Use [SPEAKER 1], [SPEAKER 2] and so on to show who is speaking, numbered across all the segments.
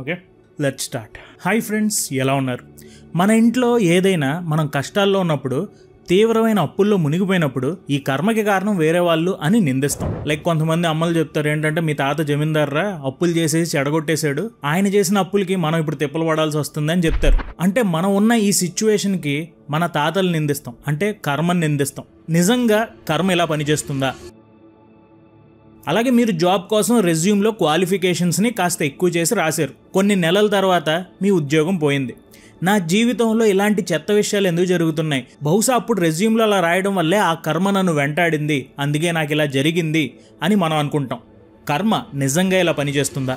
[SPEAKER 1] Okay, let's start. Hi friends, ఎలా ఉన్నారు? మన ఇంట్లో ఏదైనా మనం కష్టాల్లో ఉన్నప్పుడు, తీవ్రమైన అప్పుల్లో మునిగిపోయినప్పుడు ఈ కర్మకి కారణం వేరే వాళ్ళు అని నిందిస్తాం. లైక్ కొంతమంది అమ్మలు చెప్తారు ఏంటంటే, మీ తాత జమీందార్రా, అప్పులు చేసేసి చెడగొట్టేశాడు, ఆయన చేసిన అప్పులకి మనం ఇప్పుడు తిప్పలు పడాల్సి వస్తుంది అని చెప్తారు. అంటే మనం ఉన్న ఈ సిచ్యువేషన్కి మన తాతలు నిందిస్తాం, అంటే కర్మని నిందిస్తాం. నిజంగా కర్మ ఇలా పనిచేస్తుందా? అలాగే మీరు జాబ్ కోసం రెజ్యూమ్లో క్వాలిఫికేషన్స్ని కాస్త ఎక్కువ చేసి రాశారు. కొన్ని నెలల తర్వాత మీ ఉద్యోగం పోయింది. నా జీవితంలో ఇలాంటి చెత్త విషయాలు ఎందుకు జరుగుతున్నాయి? బహుశా అప్పుడు రెజ్యూమ్లో అలా రాయడం వల్లే ఆ కర్మ నన్ను వెంటాడింది, అందుకే నాకు ఇలా జరిగింది అని మనం అనుకుంటాం. కర్మ నిజంగా ఇలా పనిచేస్తుందా?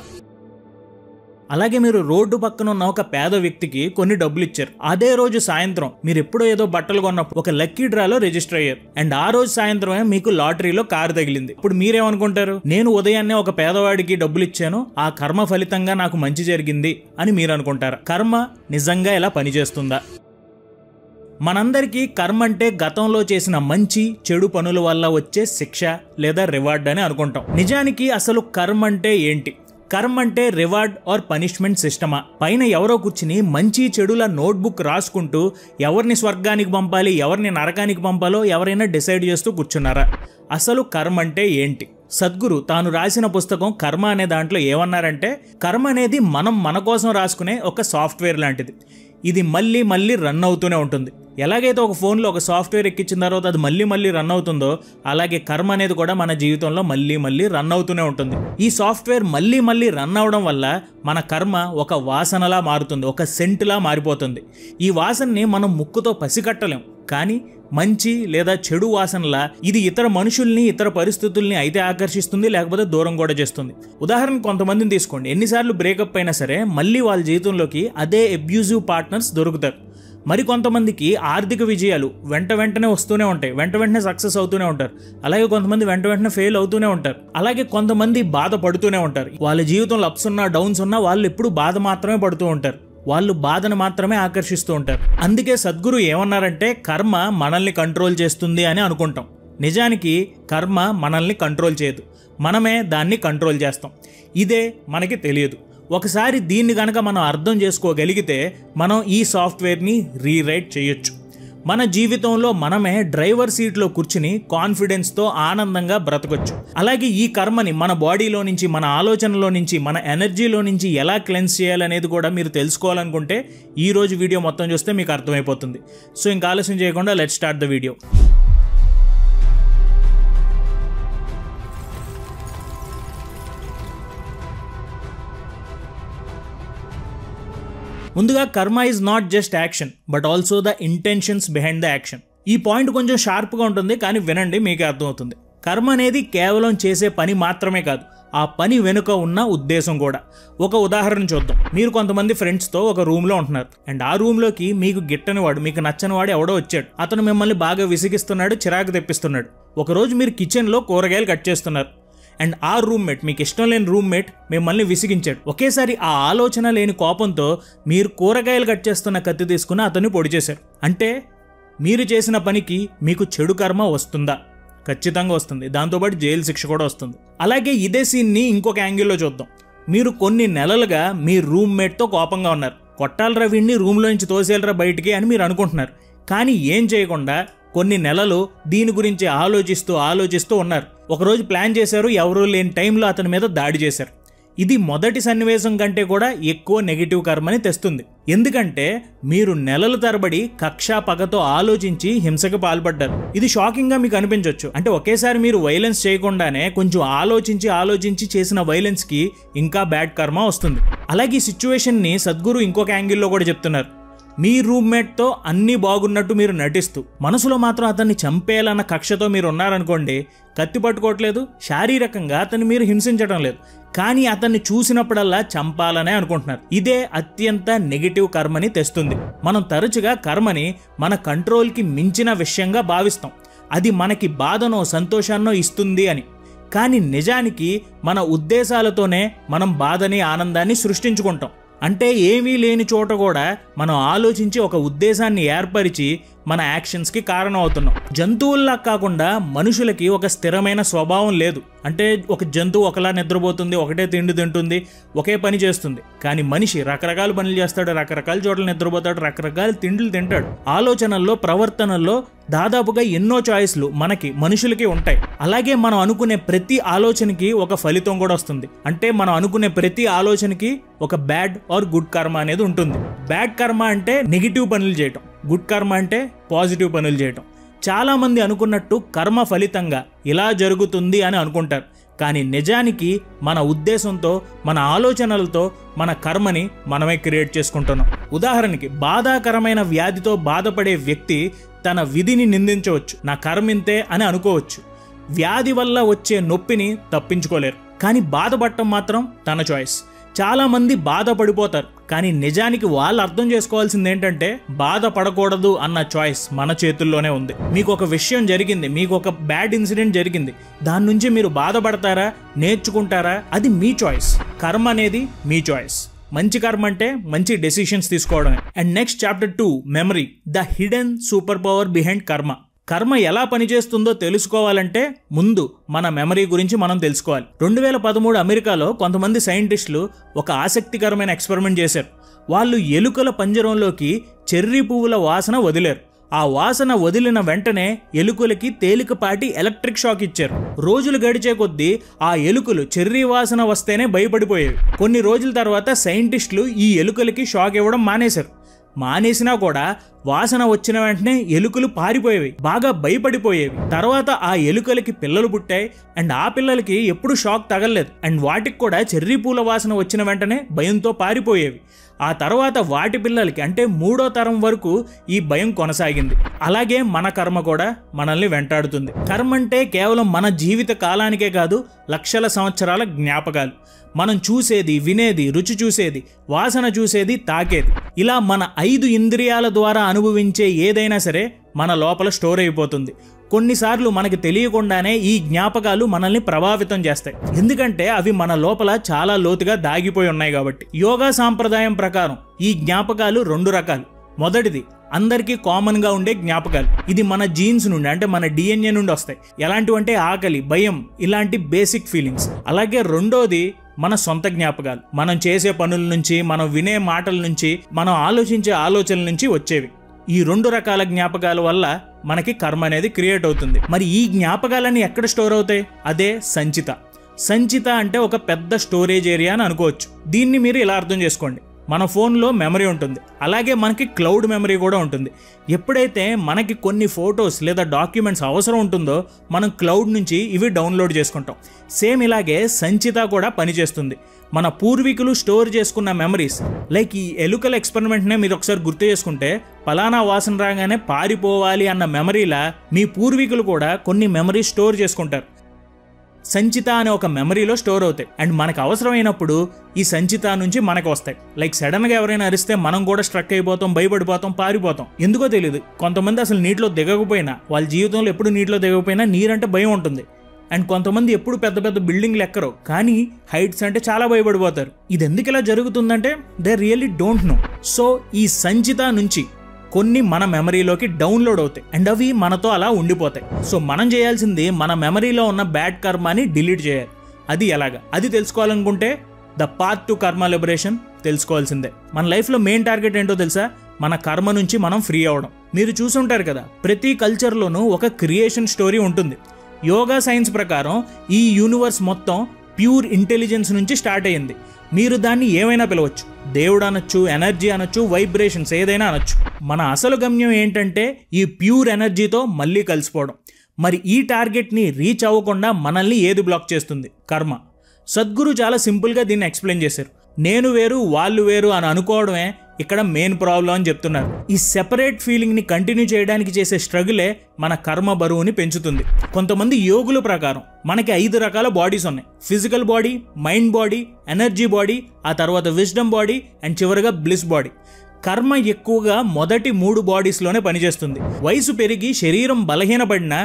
[SPEAKER 1] అలాగే మీరు రోడ్డు పక్కన ఉన్న ఒక పేద వ్యక్తికి కొన్ని డబ్బులు ఇచ్చారు. అదే రోజు సాయంత్రం మీరు ఎప్పుడో ఏదో బట్టలు కొన్నప్పుడు ఒక లక్కీ డ్రాలో రిజిస్టర్ అయ్యారు. అండ్ ఆ రోజు సాయంత్రమే మీకు లాటరీలో కారు తగిలింది. ఇప్పుడు మీరేమనుకుంటారు? నేను ఉదయాన్నే ఒక పేదవాడికి డబ్బులు ఇచ్చాను, ఆ కర్మ ఫలితంగా నాకు మంచి జరిగింది అని మీరు అనుకుంటారా? కర్మ నిజంగా ఇలా పనిచేస్తుందా? మనందరికీ కర్మ అంటే గతంలో చేసిన మంచి చెడు పనుల వల్ల వచ్చే శిక్ష లేదా రివార్డ్ అని అనుకుంటాం. నిజానికి అసలు కర్మ అంటే ఏంటి? కర్మ అంటే రివార్డ్ ఆర్ పనిష్మెంట్ సిస్టమా? పైన ఎవరో కూర్చుని మంచి చెడుల నోట్బుక్ రాసుకుంటూ ఎవరిని స్వర్గానికి పంపాలి, ఎవరిని నరకానికి పంపాలో ఎవరైనా డిసైడ్ చేస్తూ కూర్చున్నారా? అసలు కర్మ అంటే ఏంటి? సద్గురు తాను రాసిన పుస్తకం కర్మ అనే దాంట్లో ఏమన్నారంటే, కర్మ అనేది మనం మన కోసం రాసుకునే ఒక సాఫ్ట్వేర్ లాంటిది. ఇది మళ్ళీ మళ్ళీ రన్ అవుతూనే ఉంటుంది. ఎలాగైతే ఒక ఫోన్లో ఒక సాఫ్ట్వేర్ ఎక్కించిన తర్వాత అది మళ్ళీ మళ్ళీ రన్ అవుతుందో, అలాగే కర్మ అనేది కూడా మన జీవితంలో మళ్ళీ మళ్ళీ రన్ అవుతూనే ఉంటుంది. ఈ సాఫ్ట్వేర్ మళ్ళీ మళ్ళీ రన్ అవడం వల్ల మన కర్మ ఒక వాసనలా మారుతుంది, ఒక సెంటులా మారిపోతుంది. ఈ వాసనని మనం ముక్కుతో పసికట్టలేం, కానీ మంచి లేదా చెడు వాసనలా ఇది ఇతర మనుషుల్ని, ఇతర పరిస్థితుల్ని అయితే ఆకర్షిస్తుంది, లేకపోతే దూరం కూడా చేస్తుంది. ఉదాహరణకు కొంతమందిని తీసుకోండి. ఎన్నిసార్లు బ్రేకప్ అయినా సరే మళ్ళీ వాళ్ళ జీవితంలోకి అదే అబ్యూజివ్ పార్ట్నర్స్ దొరుకుతారు. మరి కొంతమందికి ఆర్థిక విజయాలు వెంటనే వస్తూనే ఉంటాయి, వెంటనే సక్సెస్ అవుతూనే ఉంటారు. అలాగే కొంతమంది వెంటనే ఫెయిల్ అవుతూనే ఉంటారు. అలాగే కొంతమంది బాధ పడుతూనే ఉంటారు. వాళ్ళ జీవితంలో అప్స్ ఉన్నా డౌన్స్ ఉన్నా వాళ్ళు ఎప్పుడు బాధ మాత్రమే పడుతూ ఉంటారు, వాళ్ళు బాధను మాత్రమే ఆకర్షిస్తూ ఉంటారు. అందుకే సద్గురు ఏమన్నారంటే, కర్మ మనల్ని కంట్రోల్ చేస్తుంది అని అనుకుంటాం. నిజానికి కర్మ మనల్ని కంట్రోల్ చేయదు, మనమే దాన్ని కంట్రోల్ చేస్తాం. ఇదే మనకి తెలియదు. ఒకసారి దీన్ని కనుక మనం అర్థం చేసుకోగలిగితే మనం ఈ సాఫ్ట్వేర్ని రీరైట్ చేయొచ్చు. మన జీవితంలో మనమే డ్రైవర్ సీట్లో కూర్చుని కాన్ఫిడెన్స్తో ఆనందంగా బ్రతకొచ్చు. అలాగే ఈ కర్మని మన బాడీలో నుంచి, మన ఆలోచనలో నుంచి, మన ఎనర్జీలో నుంచి ఎలా క్లెన్స్ చేయాలనేది కూడా మీరు తెలుసుకోవాలనుకుంటే ఈ రోజు వీడియో మొత్తం చూస్తే మీకు అర్థమైపోతుంది. సో ఇంకా ఆలస్యం చేయకుండా లెట్స్ స్టార్ట్ ద వీడియో. ముందుగా కర్మ is not just action but also the intentions behind the action. ఈ పాయింట్ కొంచెం షార్ప్గా ఉంటుంది, కానీ వినండి మీకే అర్థమవుతుంది. కర్మ అనేది కేవలం చేసే పని మాత్రమే కాదు, ఆ పని వెనుక ఉన్న ఉద్దేశం కూడా. ఒక ఉదాహరణ చూద్దాం. మీరు కొంతమంది ఫ్రెండ్స్తో ఒక రూమ్లో ఉంటున్నారు. అండ్ ఆ రూమ్లోకి మీకు గిట్టని వాడు, మీకు నచ్చని వాడు ఎవడో వచ్చాడు. అతను మిమ్మల్ని బాగా విసిగిస్తున్నాడు, చిరాకు తెప్పిస్తున్నాడు. ఒకరోజు మీరు కిచెన్లో కూరగాయలు కట్ చేస్తున్నారు. అండ్ ఆ రూమ్మేట్, మీకు ఇష్టం లేని రూమ్మేట్ మిమ్మల్ని విసిగించాడు. ఒకేసారి ఆ ఆలోచన లేని కోపంతో మీరు కూరగాయలు కట్ చేస్తున్న కత్తి తీసుకుని అతన్ని పొడి చేశారు. అంటే మీరు చేసిన పనికి మీకు చెడు కర్మ వస్తుందా? ఖచ్చితంగా వస్తుంది. దాంతోపాటు జైలు శిక్ష కూడా వస్తుంది. అలాగే ఇదే సీన్ని ఇంకొక యాంగిల్లో చూద్దాం. మీరు కొన్ని నెలలుగా మీ రూమ్మేట్తో కోపంగా ఉన్నారు. కొట్టాలరా వీడిని, రూమ్లో నుంచి తోసేయాలరా బయటికి అని మీరు అనుకుంటున్నారు. కానీ ఏం చేయకుండా కొన్ని నెలలు దీని గురించి ఆలోచిస్తూ ఉన్నారు. ఒకరోజు ప్లాన్ చేశారు, ఎవరూ లేని టైంలో అతని మీద దాడి చేశారు. ఇది మొదటి సన్నివేశం కంటే కూడా ఎక్కువ నెగిటివ్ కర్మని తెస్తుంది. ఎందుకంటే మీరు నెలల తరబడి కక్ష పగతో ఆలోచించి హింసకు పాల్పడ్డారు. ఇది షాకింగ్ గా మీకు అనిపించవచ్చు. అంటే ఒకేసారి మీరు వైలెన్స్ చేయకుండానే కొంచెం ఆలోచించి చేసిన వైలెన్స్ కి ఇంకా బ్యాడ్ కర్మ వస్తుంది. అలాగే ఈ సిచ్యువేషన్ ని సద్గురు ఇంకొక యాంగిల్లో కూడా చెప్తున్నారు. మీ రూమ్మేట్తో అన్నీ బాగున్నట్టు మీరు నటిస్తూ మనసులో మాత్రం అతన్ని చంపేయాలన్న కక్షతో మీరు ఉన్నారనుకోండి. కత్తి పట్టుకోవట్లేదు, శారీరకంగా అతన్ని మీరు హింసించడం లేదు, కానీ అతన్ని చూసినప్పుడల్లా చంపాలనే అనుకుంటున్నారు. ఇదే అత్యంత నెగిటివ్ కర్మని తెస్తుంది. మనం తరచుగా కర్మని మన కంట్రోల్కి మించిన విషయంగా భావిస్తాం. అది మనకి బాధనో సంతోషాన్నో ఇస్తుంది అని. కానీ నిజానికి మన ఉద్దేశాలతోనే మనం బాధని, ఆనందాన్ని సృష్టించుకుంటాం. అంటే ఏమీ లేని చోట కూడా మనం ఆలోచించి ఒక ఉద్దేశాన్ని ఏర్పరిచి మన యాక్షన్స్కి కారణం అవుతున్నాం. జంతువుల్లా కాకుండా మనుషులకి ఒక స్థిరమైన స్వభావం లేదు. అంటే ఒక జంతువు ఒకలా నిద్రపోతుంది, ఒకటే తిండి తింటుంది, ఒకే పని చేస్తుంది. కానీ మనిషి రకరకాల పనులు చేస్తాడు, రకరకాల చోట్ల నిద్రపోతాడు, రకరకాల తిండిలు తింటాడు. ఆలోచనల్లో, ప్రవర్తనల్లో దాదాపుగా ఎన్నో చాయిస్లు మనుషులకి ఉంటాయి. అలాగే మనం అనుకునే ప్రతి ఆలోచనకి ఒక ఫలితం కూడా వస్తుంది. అంటే మనం అనుకునే ప్రతి ఆలోచనకి ఒక బ్యాడ్ ఆర్ గుడ్ కర్మ అనేది ఉంటుంది. బ్యాడ్ కర్మ అంటే నెగిటివ్ పనులు చేయటం, గుడ్ కర్మ అంటే పాజిటివ్ పనులు చేయటం. చాలా మంది అనుకున్నట్టు కర్మ ఫలితంగా ఇలా జరుగుతుంది అని అనుకుంటారు. కానీ నిజానికి మన ఉద్దేశంతో, మన ఆలోచనలతో మన కర్మని మనమే క్రియేట్ చేసుకుంటున్నాం. ఉదాహరణకి బాధాకరమైన వ్యాధితో బాధపడే వ్యక్తి తన విధిని నిందించవచ్చు, నా కర్మ ఇంతే అని అనుకోవచ్చు. వ్యాధి వల్ల వచ్చే నొప్పిని తప్పించుకోలేరు, కానీ బాధపడటం మాత్రం తన చాయిస్. చాలా మంది బాధపడిపోతారు, కానీ నిజానికి వాళ్ళు అర్థం చేసుకోవాల్సింది ఏంటంటే బాధపడకూడదు అన్న చాయిస్ మన చేతుల్లోనే ఉంది. మీకు ఒక విషయం జరిగింది, మీకు ఒక బ్యాడ్ ఇన్సిడెంట్ జరిగింది, దాని నుంచి మీరు బాధపడతారా, నేర్చుకుంటారా, అది మీ చాయిస్. కర్మ అనేది మీ చాయిస్. మంచి కర్మ అంటే మంచి డెసిషన్స్ తీసుకోవడమే. And next chapter 2, memory, the hidden super power behind కర్మ. కర్మ ఎలా పనిచేస్తుందో తెలుసుకోవాలంటే ముందు మన మెమరీ గురించి మనం తెలుసుకోవాలి. 2013 అమెరికాలో కొంతమంది సైంటిస్టులు ఒక ఆసక్తికరమైన ఎక్స్పెరిమెంట్ చేశారు. వాళ్ళు ఎలుకల పంజరంలోకి చెర్రీ పువ్వుల వాసన వదిలారు. ఆ వాసన వదిలిన వెంటనే ఎలుకలకి తేలికపాటి ఎలక్ట్రిక్ షాక్ ఇచ్చారు. రోజులు గడిచే కొద్దీ ఆ ఎలుకలు చెర్రీ వాసన వస్తేనే భయపడిపోయేవి. కొన్ని రోజుల తర్వాత సైంటిస్టులు ఈ ఎలుకలకి షాక్ ఇవ్వడం మానేసినా కూడా వాసన వచ్చిన వెంటనే ఎలుకలు పారిపోయేవి, బాగా భయపడిపోయేవి. తర్వాత ఆ ఎలుకలకి పిల్లలు పుట్టాయి. అండ్ ఆ పిల్లలకి ఎప్పుడు షాక్ తగలలేదు. అండ్ వాటికి కూడా చెర్రీ పూల వాసన వచ్చిన వెంటనే భయంతో పారిపోయేవి. ఆ తర్వాత వాటి పిల్లలకి అంటే 3వ తరం వరకు ఈ భయం కొనసాగింది. అలాగే మన కర్మ కూడా మనల్ని వెంటాడుతుంది. కర్మ అంటే కేవలం మన జీవిత కాలానికే కాదు, లక్షల సంవత్సరాల జ్ఞాపకాలు. మనం చూసేది, వినేది, రుచి చూసేది, వాసన చూసేది, తాకేది, ఇలా మన 5 ఇంద్రియాల ద్వారా అనుభవించే ఏదైనా సరే మన లోపల స్టోర్ అయిపోతుంది. కొన్నిసార్లు మనకి తెలియకుండానే ఈ జ్ఞాపకాలు మనల్ని ప్రభావితం చేస్తాయి. ఎందుకంటే అవి మన లోపల చాలా లోతుగా దాగిపోయి ఉన్నాయి కాబట్టి. యోగా సాంప్రదాయం ప్రకారం ఈ జ్ఞాపకాలు 2 రకాలు. మొదటిది అందరికీ కామన్ గా ఉండే జ్ఞాపకాలు. ఇది మన జీన్స్ నుండి అంటే మన DNA నుండి వస్తాయి. ఎలాంటివంటే ఆకలి, భయం, ఇలాంటి బేసిక్ ఫీలింగ్స్. అలాగే రెండోది మన సొంత జ్ఞాపకాలు. మనం చేసే పనుల నుంచి, మనం వినే మాటల నుంచి, మనం ఆలోచించే ఆలోచనల నుంచి వచ్చేవి. ఈ 2 రకాల జ్ఞాపకాల వల్ల మనకి కర్మ అనేది క్రియేట్ అవుతుంది. మరి ఈ జ్ఞాపకాలన్నీ ఎక్కడ స్టోర్ అవుతాయి? అదే సంచిత. సంచిత అంటే ఒక పెద్ద స్టోరేజ్ ఏరియా అని అనుకోవచ్చు. దీన్ని మీరు ఇలా అర్థం చేసుకోండి. మన ఫోన్లో మెమరీ ఉంటుంది, అలాగే మనకి క్లౌడ్ మెమరీ కూడా ఉంటుంది. ఎప్పుడైతే మనకి కొన్ని ఫొటోస్ లేదా డాక్యుమెంట్స్ అవసరం ఉంటుందో మనం క్లౌడ్ నుంచి ఇవి డౌన్లోడ్ చేసుకుంటాం. సేమ్ ఇలాగే సంచిత కూడా పనిచేస్తుంది. మన పూర్వీకులు స్టోర్ చేసుకున్న మెమరీస్, లైక్ ఈ ఎలుకల ఎక్స్పెరిమెంట్నే మీరు ఒకసారి గుర్తు చేసుకుంటే, పలానా వాసన రాగానే పారిపోవాలి అన్న మెమరీలా మీ పూర్వీకులు కూడా కొన్ని మెమరీస్ స్టోర్ చేసుకుంటారు. సంచిత అనే ఒక మెమరీలో స్టోర్ అవుతాయి. అండ్ మనకు అవసరమైనప్పుడు ఈ సంచిత నుంచి మనకు వస్తాయి. లైక్ సడన్గా ఎవరైనా అరిస్తే మనం కూడా స్ట్రక్ అయిపోతాం, భయపడిపోతాం, పారిపోతాం. ఎందుకో తెలియదు. కొంతమంది అసలు నీటిలో దిగకపోయినా, వాళ్ళ జీవితంలో ఎప్పుడు నీటిలో దిగకపోయినా నీరంటే భయం ఉంటుంది. అండ్ కొంతమంది ఎప్పుడు పెద్ద పెద్ద బిల్డింగ్లు ఎక్కరు, కానీ హైట్స్ అంటే చాలా భయపడిపోతారు. ఇది ఎందుకు ఇలా జరుగుతుందంటే they really don't know. So ఈ సంచిత నుంచి కొన్ని మన మెమరీలోకి డౌన్లోడ్ అవుతాయి అండ్ అవి మనతో అలా ఉండిపోతాయి. సో మనం చేయాల్సింది మన మెమరీలో ఉన్న బ్యాడ్ కర్మని డిలీట్ చేయాలి. అది ఎలాగా? అది తెలుసుకోవాలనుకుంటే ద పాత్ టు కర్మ లిబరేషన్ తెలుసుకోవాల్సిందే. మన లైఫ్లో మెయిన్ టార్గెట్ ఏంటో తెలుసా? మన కర్మ నుంచి మనం ఫ్రీ అవ్వడం. మీరు చూసుంటారు కదా, ప్రతి కల్చర్లోనూ ఒక క్రియేషన్ స్టోరీ ఉంటుంది. యోగా సైన్స్ ప్రకారం ఈ యూనివర్స్ మొత్తం ప్యూర్ ఇంటెలిజెన్స్ నుంచి స్టార్ట్ అయ్యింది. మీరు దాన్ని ఏమైనా పిలవచ్చు, దేవుడు అనొచ్చు, ఎనర్జీ అనొచ్చు, వైబ్రేషన్స్ ఏదైనా అనొచ్చు. మన అసలు గమ్యం ఏంటంటే ఈ ప్యూర్ ఎనర్జీతో మళ్ళీ కలిసిపోవడం. మరి ఈ టార్గెట్ని రీచ్ అవ్వకుండా మనల్ని ఏది బ్లాక్ చేస్తుంది? కర్మ. సద్గురు చాలా సింపుల్గా దీన్ని ఎక్స్ప్లెయిన్ చేశారు. నేను వేరు, వాళ్ళు వేరు అని అనుకోవడమే ఇక్కడ మెయిన్ ప్రాబ్లం అని చెప్తున్నారు. ఈ సెపరేట్ ఫీలింగ్ని కంటిన్యూ చేయడానికి చేసే స్ట్రగులే మన కర్మ బరువుని పెంచుతుంది. కొంతమంది యోగుల ప్రకారం మనకి 5 రకాల బాడీస్ ఉన్నాయి. Physical body, mind body, energy body, ఆ తర్వాత విజ్డమ్ బాడీ అండ్ చివరిగా బ్లిస్ బాడీ. కర్మ ఎక్కువగా మొదటి 3 బాడీస్లోనే పనిచేస్తుంది. వయసు పెరిగి శరీరం బలహీనపడినా,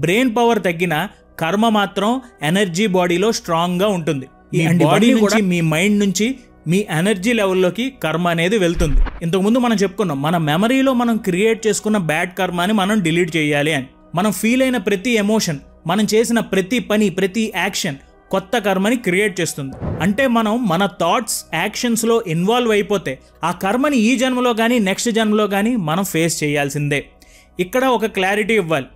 [SPEAKER 1] బ్రెయిన్ పవర్ తగ్గినా కర్మ మాత్రం ఎనర్జీ బాడీలో స్ట్రాంగ్గా ఉంటుంది. ఈ బాడీ నుంచి, మీ మైండ్ నుంచి మీ ఎనర్జీ లెవెల్లోకి కర్మ అనేది వెళ్తుంది. ఇంతకుముందు మనం చెప్పుకున్నాం, మన మెమరీలో మనం క్రియేట్ చేసుకున్న బ్యాడ్ కర్మని మనం డిలీట్ చేయాలి అని. మనం ఫీల్ అయిన ప్రతి ఎమోషన్, మనం చేసిన ప్రతి పని, ప్రతి యాక్షన్ కొత్త కర్మని క్రియేట్ చేస్తుంది. అంటే మనం మన థాట్స్, యాక్షన్స్లో ఇన్వాల్వ్ అయిపోతే ఆ కర్మని ఈ జన్మలో కానీ నెక్స్ట్ జన్మలో కానీ మనం ఫేస్ చేయాల్సిందే. ఇక్కడ ఒక క్లారిటీ ఇవ్వాలి.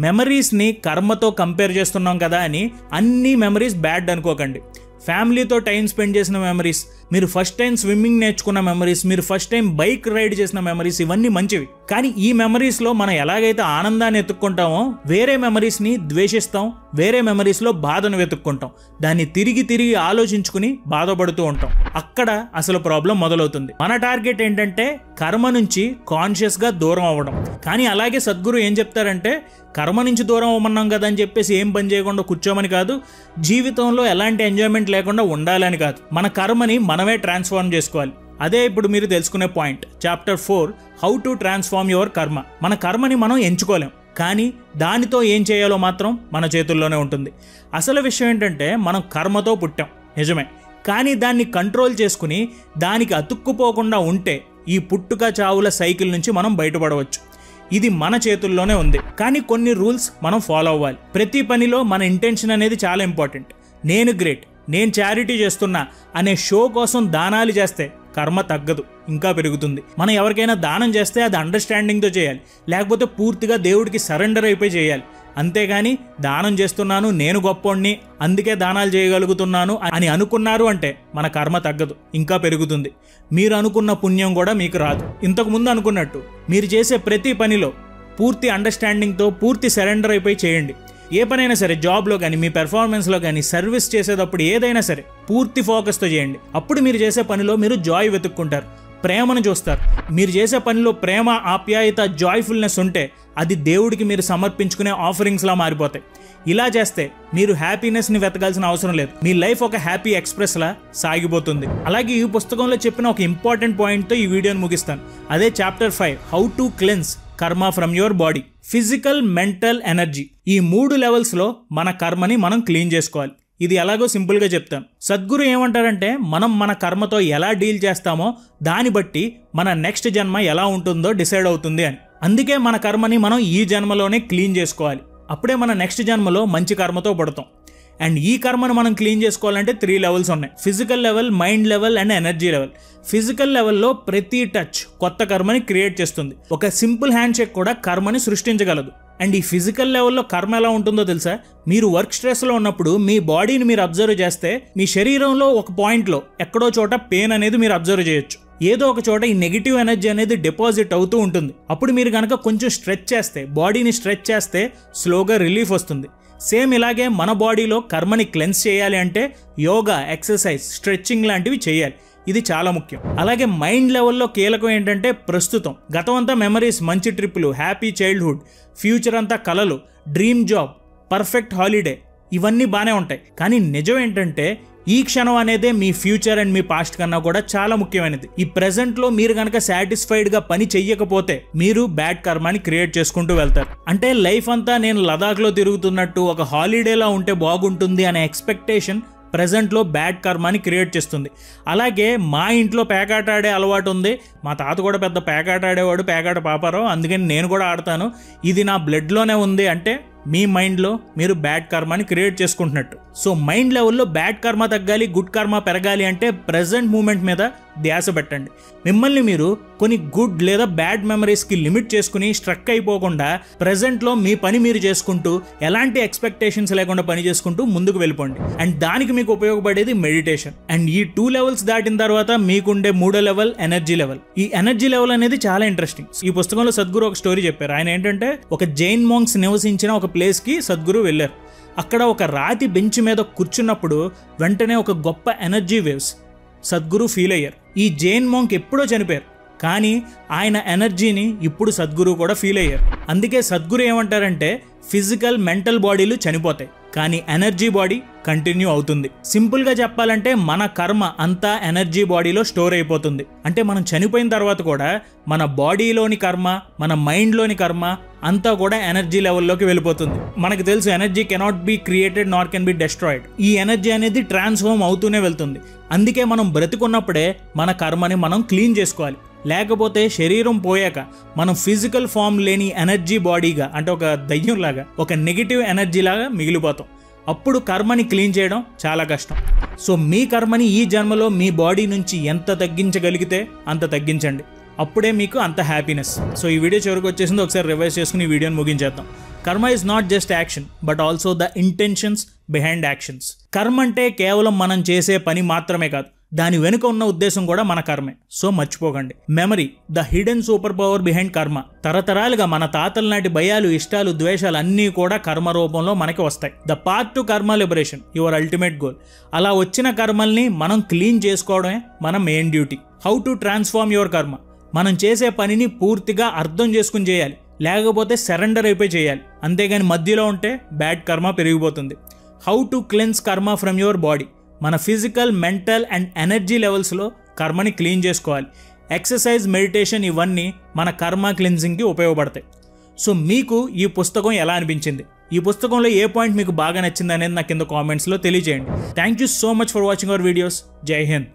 [SPEAKER 1] మెమరీస్ని కర్మతో కంపేర్ చేస్తున్నాం కదా అని అన్ని మెమరీస్ బ్యాడ్ అనుకోకండి. ఫ్యామిలీతో టైం స్పెండ్ చేసిన మెమరీస్, మీరు ఫస్ట్ టైం స్విమ్మింగ్ నేర్చుకున్న మెమరీస్, మీరు ఫస్ట్ టైం బైక్ రైడ్ చేసిన మెమరీస్, ఇవన్నీ మంచివి. కానీ ఈ మెమరీస్లో మనం ఎలాగైతే ఆనందాన్ని వెతుక్కుంటామో వేరే మెమరీస్ని ద్వేషిస్తాం, వేరే మెమరీస్లో బాధను వెతుక్కుంటాం. దాన్ని తిరిగి తిరిగి ఆలోచించుకుని బాధపడుతూ ఉంటాం. అక్కడ అసలు ప్రాబ్లం మొదలవుతుంది. మన టార్గెట్ ఏంటంటే కర్మ నుంచి కాన్షియస్గా దూరం అవ్వడం. కానీ అలాగే సద్గురు ఏం చెప్తారంటే, కర్మ నుంచి దూరం అవ్వమన్నాం కదా అని చెప్పేసి ఏం పని చేయకుండా కూర్చోమని కాదు, జీవితంలో ఎలాంటి ఎంజాయ్మెంట్ లేకుండా ఉండాలని కాదు. మన కర్మని మనమే ట్రాన్స్ఫార్మ్ చేసుకోవాలి. అదే ఇప్పుడు మీరు తెలుసుకునే point. Chapter 4, how to transform your కర్మ. మన కర్మని మనం ఎంచుకోలేం, కానీ దానితో ఏం చేయాలో మాత్రం మన చేతుల్లోనే ఉంటుంది. అసలు విషయం ఏంటంటే, మనం కర్మతో పుట్టాం నిజమే, కానీ దాన్ని కంట్రోల్ చేసుకుని దానికి అతుక్కుపోకుండా ఉంటే ఈ పుట్టుక చావుల సైకిల్ నుంచి మనం బయటపడవచ్చు. ఇది మన చేతుల్లోనే ఉంది. కానీ కొన్ని రూల్స్ మనం ఫాలో అవ్వాలి. ప్రతి పనిలో మన ఇంటెన్షన్ అనేది చాలా ఇంపార్టెంట్. నేను గ్రేట్, నేను చారిటీ చేస్తున్నా అనే షో కోసం దానాలు చేస్తే కర్మ తగ్గదు, ఇంకా పెరుగుతుంది. మనం ఎవరికైనా దానం చేస్తే అది అండర్స్టాండింగ్తో చేయాలి, లేకపోతే పూర్తిగా దేవుడికి సరెండర్ అయిపోయి చేయాలి. అంతేగాని దానం చేస్తున్నాను, నేను గొప్పోడిని, అందుకే దానాలు చేయగలుగుతున్నాను అని అనుకున్నారు అంటే మన కర్మ తగ్గదు, ఇంకా పెరుగుతుంది. మీరు అనుకున్న పుణ్యం కూడా మీకు రాదు. ఇంతకుముందు అనుకున్నట్టు మీరు చేసే ప్రతి పనిలో పూర్తి అండర్స్టాండింగ్తో, పూర్తి సరెండర్ అయిపోయి చేయండి. ఏ పనైనా సరే, జాబ్లో కానీ, మీ పెర్ఫార్మెన్స్లో కానీ, సర్వీస్ చేసేటప్పుడు ఏదైనా సరే పూర్తి ఫోకస్తో చేయండి. అప్పుడు మీరు చేసే పనిలో మీరు జాయ్ వెతుక్కుంటారు, ప్రేమను చూస్తారు. మీరు చేసే పనిలో ప్రేమ, ఆప్యాయత, జాయ్ఫుల్నెస్ ఉంటే అది దేవుడికి మీరు సమర్పించుకునే ఆఫరింగ్స్లా మారిపోతాయి. ఇలా చేస్తే మీరు హ్యాపీనెస్ని వెతకాల్సిన అవసరం లేదు. మీ లైఫ్ ఒక హ్యాపీ ఎక్స్ప్రెస్లా సాగిపోతుంది. అలాగే ఈ పుస్తకంలో చెప్పిన ఒక ఇంపార్టెంట్ పాయింట్తో ఈ వీడియోని ముగిస్తాను. అదే చాప్టర్ 5, హౌ టు క్లెన్స్ కర్మ from your body. Physical, mental, energy, ఈ 3 లెవెల్స్లో మన కర్మని మనం క్లీన్ చేసుకోవాలి. ఇది ఎలాగో సింపుల్గా చెప్తాను. సద్గురు ఏమంటారంటే, మనం మన కర్మతో ఎలా డీల్ చేస్తామో దాన్ని బట్టి మన నెక్స్ట్ జన్మ ఎలా ఉంటుందో డిసైడ్ అవుతుంది అని. అందుకే మన కర్మని మనం ఈ జన్మలోనే క్లీన్ చేసుకోవాలి. అప్పుడే మన నెక్స్ట్ జన్మలో మంచి కర్మతో పడతాం. అండ్ ఈ కర్మను మనం క్లీన్ చేసుకోవాలంటే 3 లెవెల్స్ ఉన్నాయి. Physical level, mind level and energy level. Physical లెవెల్లో ప్రతి టచ్ కొత్త కర్మని క్రియేట్ చేస్తుంది. ఒక సింపుల్ హ్యాండ్ షేక్ కూడా కర్మని సృష్టించగలదు. అండ్ ఈ ఫిజికల్ లెవెల్లో కర్మ ఎలా ఉంటుందో తెలుసా? మీరు వర్క్ స్ట్రెస్లో ఉన్నప్పుడు మీ బాడీని మీరు అబ్జర్వ్ చేస్తే మీ శరీరంలో ఒక పాయింట్లో ఎక్కడో చోట పెయిన్ అనేది మీరు అబ్జర్వ్ చేయొచ్చు. ఏదో ఒక చోట ఈ నెగిటివ్ ఎనర్జీ అనేది డిపాజిట్ అవుతూ ఉంటుంది. అప్పుడు మీరు కనుక కొంచెం స్ట్రెచ్ చేస్తే, బాడీని స్ట్రెచ్ చేస్తే స్లోగా రిలీఫ్ వస్తుంది. సేమ్ ఇలాగే మన బాడీలో కర్మని క్లెన్స్ చేయాలి అంటే యోగా, ఎక్సర్సైజ్, స్ట్రెచ్చింగ్ లాంటివి చేయాలి. ఇది చాలా ముఖ్యం. అలాగే మైండ్ లెవెల్లో కీలకం ఏంటంటే ప్రస్తుతం. గతం అంతా మెమరీస్, మంచి ట్రిప్పులు, హ్యాపీ చైల్డ్హుడ్, ఫ్యూచర్ అంతా కలలు, డ్రీమ్ జాబ్, పర్ఫెక్ట్ హాలిడే, ఇవన్నీ బాగానే ఉంటాయి. కానీ నిజం ఏంటంటే ఈ క్షణం అనేదే మీ ఫ్యూచర్ అండ్ మీ పాస్ట్ కన్నా కూడా చాలా ముఖ్యమైనది. ఈ ప్రెజెంట్లో మీరు కనుక సాటిస్ఫైడ్గా పని చెయ్యకపోతే మీరు బ్యాడ్ కర్మాని క్రియేట్ చేసుకుంటూ వెళ్తారు. అంటే లైఫ్ అంతా నేను లదాఖ్లో తిరుగుతున్నట్టు ఒక హాలిడేలా ఉంటే బాగుంటుంది అనే ఎక్స్పెక్టేషన్ ప్రెజెంట్లో బ్యాడ్ కర్మాని క్రియేట్ చేస్తుంది. అలాగే మా ఇంట్లో పేకాట ఆడే అలవాటు ఉంది. మా తాత కూడా పెద్ద పేకాట ఆడేవాడు, పేకాట పాపారావు, అందుకని నేను కూడా ఆడతాను. ఇది నా బ్లడ్లోనే ఉంది అంటే మీ మైండ్లో మీరు బ్యాడ్ కర్మాని క్రియేట్ చేసుకుంటున్నట్టు. సో మైండ్ లెవెల్లో బ్యాడ్ కర్మ తగ్గాలి, గుడ్ కర్మ పెరగాలి అంటే ప్రెజెంట్ మూమెంట్ మీద ధ్యాస పెట్టండి. మిమ్మల్ని మీరు కొన్ని గుడ్ లేదా బ్యాడ్ మెమరీస్కి లిమిట్ చేసుకుని స్ట్రక్ అయిపోకుండా ప్రెజెంట్లో మీ పని మీరు చేసుకుంటూ ఎలాంటి ఎక్స్పెక్టేషన్స్ లేకుండా పని చేసుకుంటూ ముందుకు వెళ్ళిపోండి. అండ్ దానికి మీకు ఉపయోగపడేది మెడిటేషన్. అండ్ ఈ 2 లెవెల్స్ దాటిన తర్వాత మీకుండే 3వ లెవెల్ ఎనర్జీ లెవెల్. ఈ ఎనర్జీ లెవెల్ అనేది చాలా ఇంట్రెస్టింగ్. ఈ పుస్తకంలో సద్గురు ఒక స్టోరీ చెప్పారు. ఆయన ఏంటంటే, ఒక జైన్ మాంక్స్ నివసించిన ఒక ప్లేస్కి సద్గురు వెళ్ళారు. అక్కడ ఒక రాతి బెంచ్ మీద కూర్చున్నప్పుడు వెంటనే ఒక గొప్ప ఎనర్జీ వేవ్స్ సద్గురు ఫీల్ అయ్యారు. ఈ జైన్ మాంక్ ఎప్పుడో చనిపోయారు, కానీ ఆయన ఎనర్జీని ఇప్పుడు సద్గురు కూడా ఫీల్ అయ్యారు. అందుకే సద్గురు ఏమంటారంటే, ఫిజికల్, మెంటల్ బాడీలు చనిపోతాయి, కానీ ఎనర్జీ బాడీ కంటిన్యూ అవుతుంది. సింపుల్గా చెప్పాలంటే మన కర్మ అంతా ఎనర్జీ బాడీలో స్టోర్ అయిపోతుంది. అంటే మనం చనిపోయిన తర్వాత కూడా మన బాడీలోని కర్మ, మన మైండ్లోని కర్మ అంతా కూడా ఎనర్జీ లెవెల్లోకి వెళ్ళిపోతుంది. మనకు తెలుసు energy cannot be created not can be destroyed. ఈ ఎనర్జీ అనేది ట్రాన్స్ఫార్మ్ అవుతూనే వెళ్తుంది. అందుకే మనం బ్రతికున్నప్పుడే మన కర్మని మనం క్లీన్ చేసుకోవాలి. లేకపోతే శరీరం పోయాక మనం ఫిజికల్ ఫామ్ లేని ఎనర్జీ బాడీగా, అంటే ఒక దయ్యంలాగా, ఒక నెగిటివ్ ఎనర్జీ లాగా మిగిలిపోతాం. అప్పుడు కర్మని క్లీన్ చేయడం చాలా కష్టం. సో మీ కర్మని ఈ జన్మలో మీ బాడీ నుంచి ఎంత తగ్గించగలిగితే అంత తగ్గించండి. అప్పుడే మీకు అంత హ్యాపీనెస్. సో ఈ వీడియో చివరికి వచ్చేసింది. ఒకసారి రివైజ్ చేసుకుని ఈ వీడియోని ముగించేద్దాం. కర్మ is not just action but also the intentions behind actions. కర్మ అంటే కేవలం మనం చేసే పని మాత్రమే కాదు, దాని వెనుక ఉన్న ఉద్దేశం కూడా మన కర్మే. సో మర్చిపోకండి. Memory, the hidden super power behind కర్మ. తరతరాలుగా మన తాతల నాటి భయాలు, ఇష్టాలు, ద్వేషాలు అన్నీ కూడా కర్మ రూపంలో మనకి వస్తాయి. ద పాత్ టు కర్మ లిబరేషన్, యువర్ అల్టిమేట్ గోల్. అలా వచ్చిన కర్మల్ని మనం క్లీన్ చేసుకోవడమే మన main duty. How to transform your కర్మ. మనం చేసే పనిని పూర్తిగా అర్థం చేసుకుని చేయాలి, లేకపోతే సరెండర్ అయిపోయి చేయాలి. అంతేగాని మధ్యలో ఉంటే బ్యాడ్ కర్మ పెరిగిపోతుంది. హౌ టు క్లెన్స్ కర్మ ఫ్రమ్ యువర్ బాడీ. మన ఫిజికల్, మెంటల్ అండ్ ఎనర్జీ లెవెల్స్లో కర్మని క్లీన్ చేసుకోవాలి. ఎక్సర్సైజ్, మెడిటేషన్ ఇవన్నీ మన కర్మ క్లిన్జింగ్కి ఉపయోగపడతాయి. సో మీకు ఈ పుస్తకం ఎలా అనిపించింది? ఈ పుస్తకంలో ఏ పాయింట్ మీకు బాగా నచ్చింది అనేది నాకు కింద కామెంట్స్లో తెలియజేయండి. Thank you so much for watching our videos. జై హింద్.